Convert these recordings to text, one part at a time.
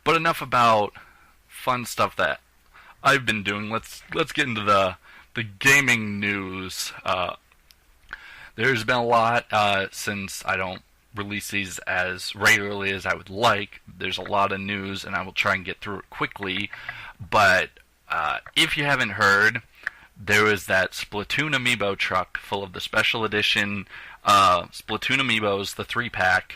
But enough about fun stuff that I've been doing. Let's get into the gaming news. There's been a lot since I don't release these as regularly as I would like. There's a lot of news, and I will try and get through it quickly. But if you haven't heard, there was that Splatoon amiibo truck full of the special edition Splatoon amiibos, the 3-pack.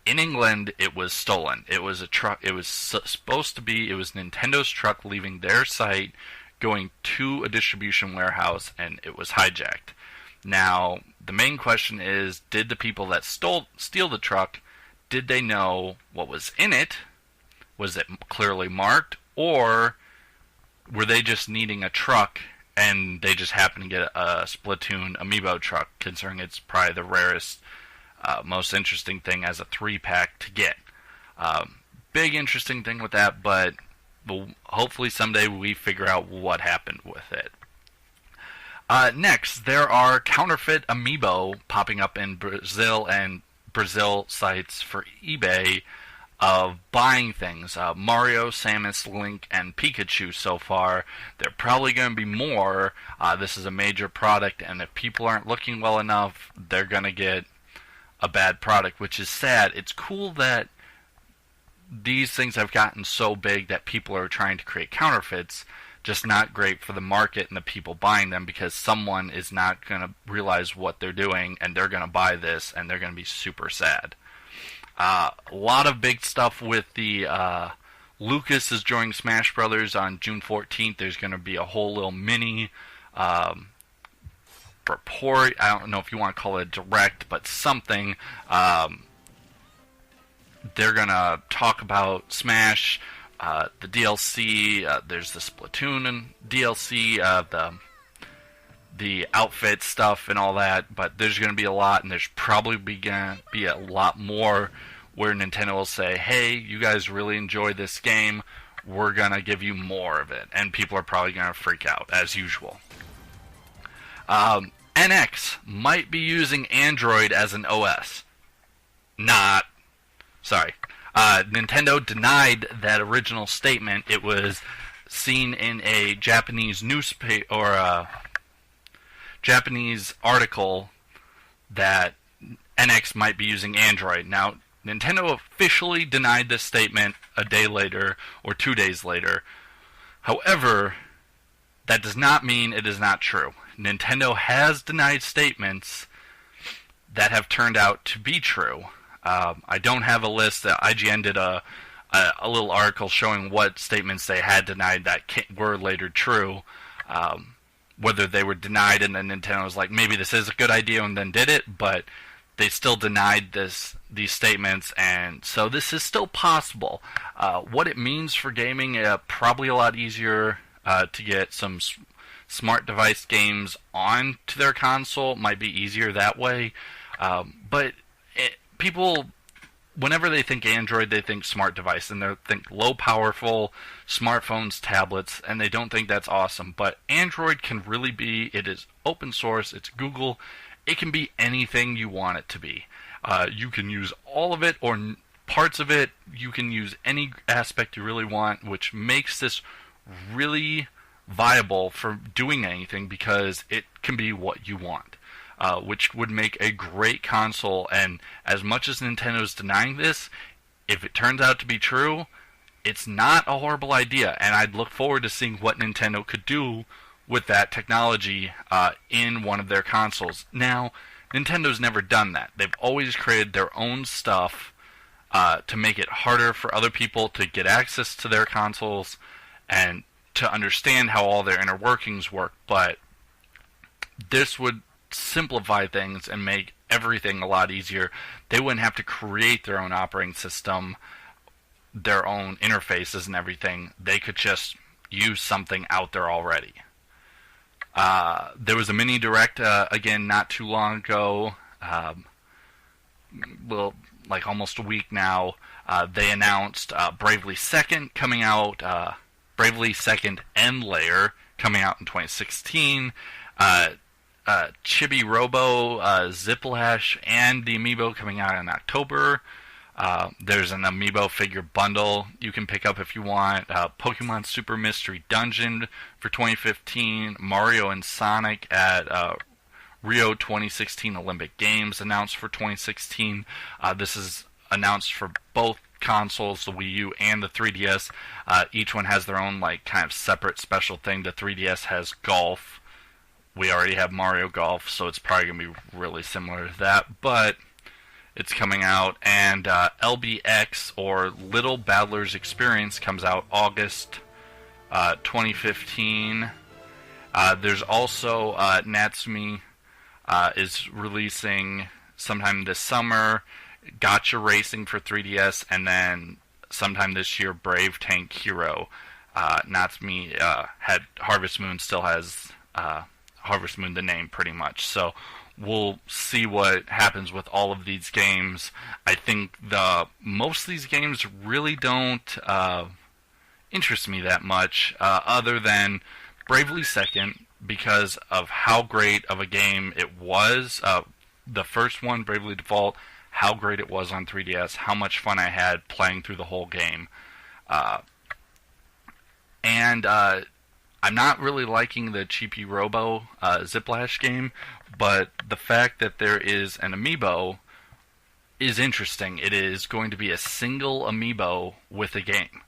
In England, it was stolen. It was a truck. It was supposed to be. It was Nintendo's truck leaving their site, going to a distribution warehouse, and it was hijacked. Now, the main question is, did the people that steal the truck, did they know what was in it? Was it clearly marked? Or were they just needing a truck and they just happened to get a Splatoon amiibo truck, considering it's probably the rarest, most interesting thing as a 3-pack to get. Big interesting thing with that, but hopefully someday we figure out what happened with it. Next, there are counterfeit amiibo popping up in Brazil and Brazil sites for eBay of buying things. Mario, Samus, Link, and Pikachu so far. There are probably going to be more. This is a major product, and if people aren't looking well enough, they're going to get a bad product, which is sad. It's cool that these things have gotten so big that people are trying to create counterfeits. Just not great for the market and the people buying them, because someone is not going to realize what they're doing and they're going to buy this and they're going to be super sad. A lot of big stuff with the Lucas is joining Smash Brothers on June 14th. There's going to be a whole little mini report. I don't know if you want to call it direct, but something. They're going to talk about Smash, the DLC. There's the Splatoon DLC, the outfit stuff and all that, but there's going to be a lot, and there's probably going to be a lot more where Nintendo will say, hey, you guys really enjoy this game, we're going to give you more of it, and people are probably going to freak out, as usual. NX might be using Android as an OS. Nintendo denied that original statement. It was seen in a Japanese newspaper, or Japanese article, that NX might be using Android. Now, Nintendo officially denied this statement a day later, or 2 days later. However, that does not mean it is not true. Nintendo has denied statements that have turned out to be true. I don't have a list. That IGN did a little article showing what statements they had denied that were later true. Whether they were denied and then Nintendo was like, maybe this is a good idea, and then did it, but they still denied these statements, and so this is still possible. What it means for gaming, probably a lot easier to get some smart device games onto their console. Might be easier that way, but people, whenever they think Android, they think smart device, and they think low powerful smartphones, tablets, and they don't think that's awesome. But Android can really be, it is open source, it's Google, it can be anything you want it to be. You can use all of it or parts of it, you can use any aspect you really want, which makes this really viable for doing anything, because it can be what you want. Which would make a great console, and as much as Nintendo's denying this, if it turns out to be true, it's not a horrible idea, and I'd look forward to seeing what Nintendo could do with that technology in one of their consoles. Now, Nintendo's never done that. They've always created their own stuff to make it harder for other people to get access to their consoles and to understand how all their inner workings work, but this would simplify things and make everything a lot easier. They wouldn't have to create their own operating system, their own interfaces and everything. They could just use something out there already. There was a mini direct again not too long ago, like almost a week now. They announced Bravely Second coming out, Bravely Second End Layer coming out in 2016. Chibi Robo, Ziplash, and the Amiibo coming out in October. There's an amiibo figure bundle you can pick up if you want. Pokemon Super Mystery Dungeon for 2015. Mario and Sonic at Rio 2016 Olympic Games announced for 2016. This is announced for both consoles, the Wii U and the 3DS. Each one has their own kind of separate special thing. The 3DS has golf. We already have Mario Golf, so it's probably going to be really similar to that. But it's coming out, and LBX, or Little Battler's Experience, comes out August 2015. There's also Natsumi is releasing sometime this summer. Gotcha Racing for 3DS, and then sometime this year, Brave Tank Hero. Natsumi had Harvest Moon, still has Harvest Moon the name pretty much. So we'll see what happens with all of these games. I think most of these games really don't interest me that much, other than Bravely Second, because of how great of a game it was. The first one, Bravely Default, how great it was on 3DS, how much fun I had playing through the whole game. And I'm not really liking the Cheapy Robo Ziplash game, but the fact that there is an amiibo is interesting. It is going to be a single amiibo with a game.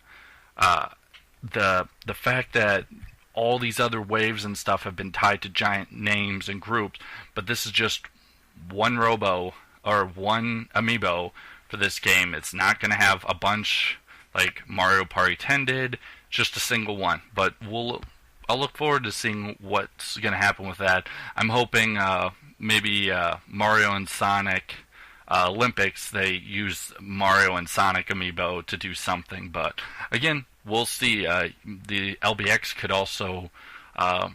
The fact that all these other waves and stuff have been tied to giant names and groups, but this is just one Robo, or one amiibo for this game. It's not going to have a bunch like Mario Party 10 did, just a single one. But I'll look forward to seeing what's going to happen with that. I'm hoping maybe Mario and Sonic Olympics, they use Mario and Sonic amiibo to do something. But again, we'll see. The LBX could also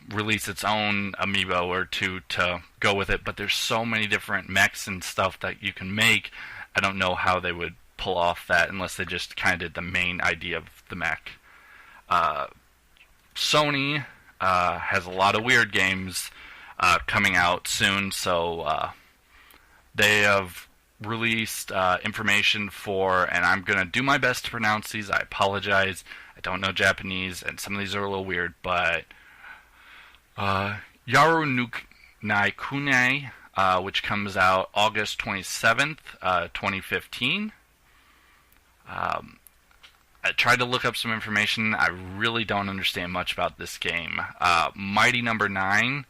release its own amiibo or two to go with it, but there's so many different mechs and stuff that you can make. I don't know how they would pull off that unless they just kind of did the main idea of the mech. Sony has a lot of weird games coming out soon, so they have released information for, and I'm going to do my best to pronounce these. I apologize. I don't know Japanese, and some of these are a little weird, but Yaru Nai Kune, which comes out August 27th, 2015. I tried to look up some information. I really don't understand much about this game. Mighty Number 9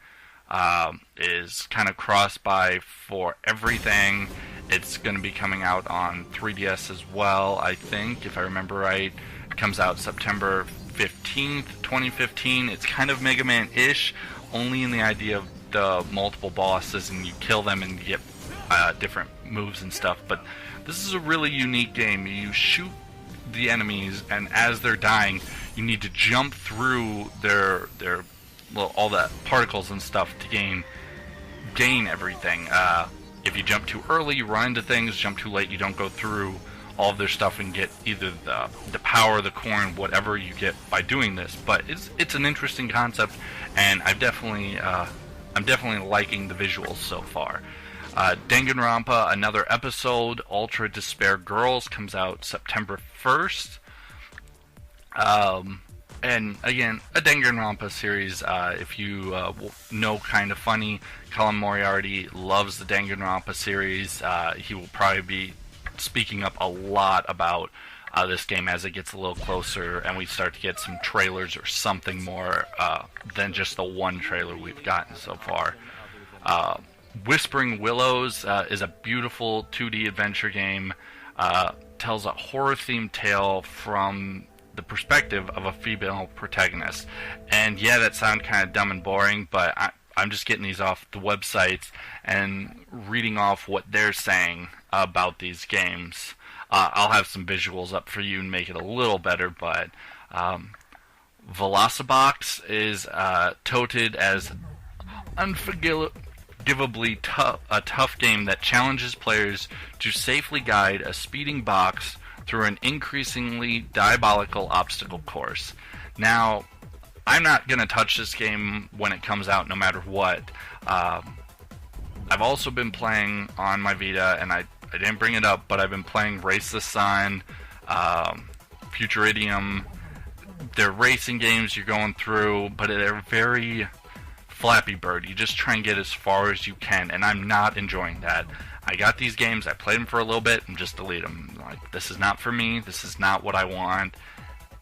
is kind of cross-buy for everything. It's going to be coming out on 3DS as well, I think, if I remember right. It comes out September 15th, 2015. It's kind of Mega Man-ish, only in the idea of the multiple bosses, and you kill them and you get different moves and stuff. But this is a really unique game. You shoot the enemies, and as they're dying, you need to jump through their all the particles and stuff to gain everything. If you jump too early, you run into things. Jump too late, you don't go through all of their stuff and get either the power, the coin, whatever you get by doing this. But it's an interesting concept, and I'm definitely liking the visuals so far. Danganronpa, another episode, Ultra Despair Girls, comes out September 1st. And again, a Danganronpa series. If you know Kind of Funny, Colin Moriarty loves the Danganronpa series. He will probably be speaking up a lot about this game as it gets a little closer and we start to get some trailers or something more than just the one trailer we've gotten so far. Whispering Willows is a beautiful 2D adventure game. Tells a horror-themed tale from the perspective of a female protagonist. And yeah, that sounds kind of dumb and boring, but I'm just getting these off the websites and reading off what they're saying about these games. I'll have some visuals up for you and make it a little better, but Velocibox is touted as unforgivably a tough game that challenges players to safely guide a speeding box through an increasingly diabolical obstacle course. Now, I'm not going to touch this game when it comes out no matter what. I've also been playing on my Vita, and I I didn't bring it up, but I've been playing Race the Sun, Futuridium. They're racing games you're going through, but they're very Flappy Bird. You just try and get as far as you can, and I'm not enjoying that. I got these games, I played them for a little bit, and just delete them. Like, this is not for me, this is not what I want.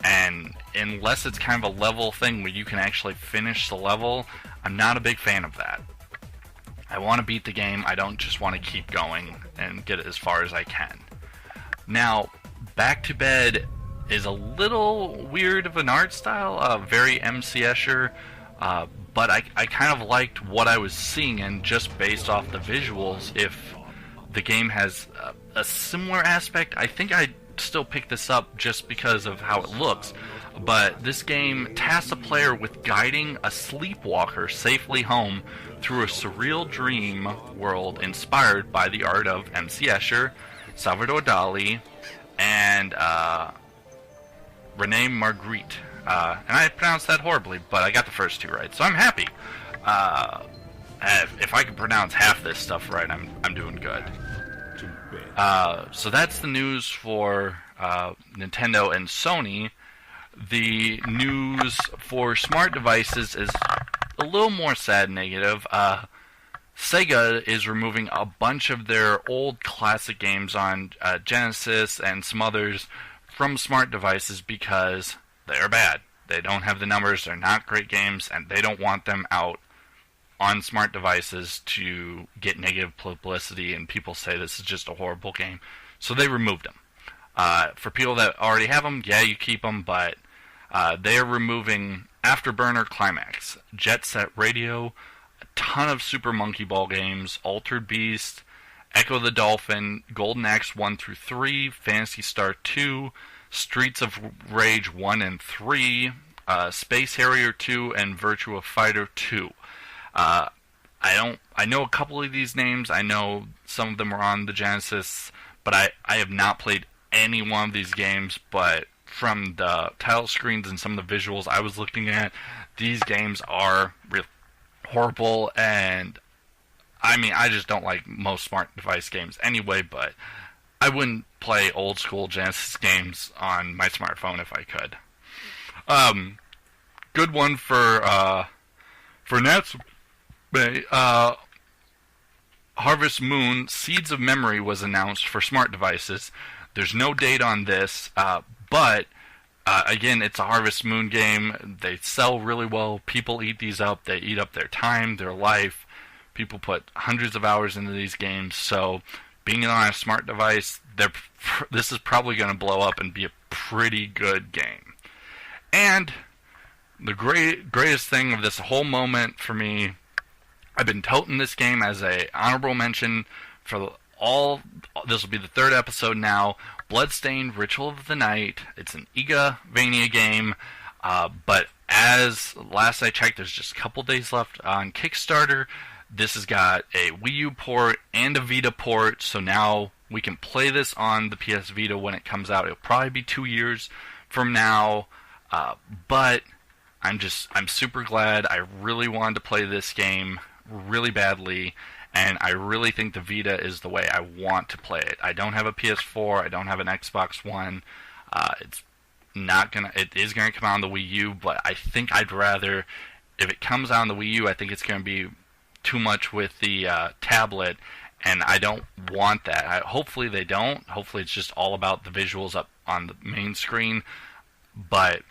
And unless it's kind of a level thing where you can actually finish the level, I'm not a big fan of that. I want to beat the game, I don't just want to keep going and get it as far as I can. Now, Back to Bed is a little weird of an art style, very MCS-er, but I kind of liked what I was seeing, and just based off the visuals, if the game has a similar aspect, I think I'd still pick this up just because of how it looks. But this game tasks a player with guiding a sleepwalker safely home through a surreal dream world inspired by the art of M.C. Escher, Salvador Dali, and Rene Magritte. And I pronounced that horribly, but I got the first two right, so I'm happy. If I can pronounce half this stuff right, I'm doing good. So that's the news for Nintendo and Sony. The news for smart devices is a little more sad and negative. Sega is removing a bunch of their old classic games on Genesis and some others from smart devices because they're bad. They don't have the numbers, they're not great games, and they don't want them out on smart devices to get negative publicity and people say this is just a horrible game. So they removed them. For people that already have them, yeah, you keep them, but they're removing Afterburner Climax, Jet Set Radio, a ton of Super Monkey Ball games, Altered Beast, Echo the Dolphin, Golden Axe 1 through 3, Phantasy Star 2, Streets of Rage 1 and 3, Space Harrier 2, and Virtua Fighter 2. I know a couple of these names. I know some of them are on the Genesis, but I have not played any one of these games. But from the title screens and some of the visuals I was looking at, these games are really horrible. And I mean, I just don't like most smart device games anyway. But I wouldn't play old school Genesis games on my smartphone if I could. Good one for Nats. Harvest Moon Seeds of Memory was announced for smart devices. There's no date on this, but again, it's a Harvest Moon game. They sell really well. People eat these up. They eat up their time, their life. People put hundreds of hours into these games, so being on a smart device, this is probably going to blow up and be a pretty good game. And the greatest thing of this whole moment for me, I've been toting this game as a honorable mention for all. This will be the third episode now. Bloodstained Ritual of the Night. It's an Igavania game, but as last I checked, there's just a couple days left on Kickstarter. This has got a Wii U port and a Vita port, so now we can play this on the PS Vita when it comes out. It'll probably be 2 years from now, but I'm super glad. I really wanted to play this game really badly, and I really think the Vita is the way I want to play it. I don't have a PS4, I don't have an Xbox One. It is gonna come out on the Wii U, but I think I'd rather, if it comes out on the Wii U, I think it's gonna be too much with the tablet, and I don't want that. Hopefully they don't. Hopefully it's just all about the visuals up on the main screen, but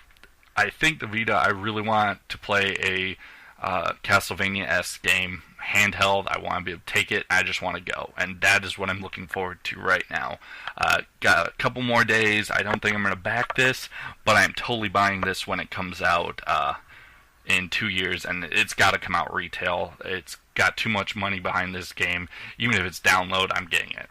I think the Vita, I really want to play a Castlevania-esque game, handheld. I want to be able to take it. I just want to go, and that is what I'm looking forward to right now. Got a couple more days. I don't think I'm going to back this, but I'm totally buying this when it comes out in 2 years, and it's got to come out retail. It's got too much money behind this game. Even if it's download, I'm getting it.